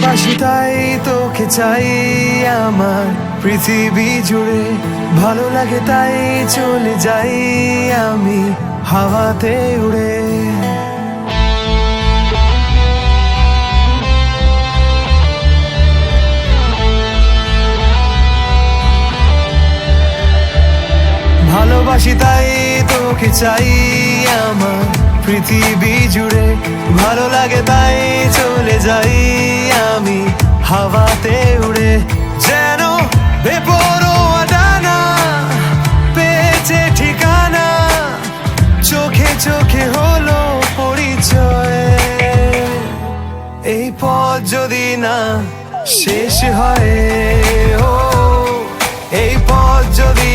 ভালোবাসি তাই তোকে চাই আমার পৃথিবী জুড়ে, ভালো লাগে তাই চলে যাই আমি হাওয়াতে উড়ে। ভালোবাসি তাই তোকে চাই আমার পৃথিবী জুড়ে, ভালো লাগে তাই চলে যাই আমি হাওয়াতে উড়ে। যেন বেপরোয়া ডানা পেয়েছে ঠিকানা, চোখে চোখে হলো পরিচয়। এই পথ যদি না শেষ হয়, ও এই পথ যদি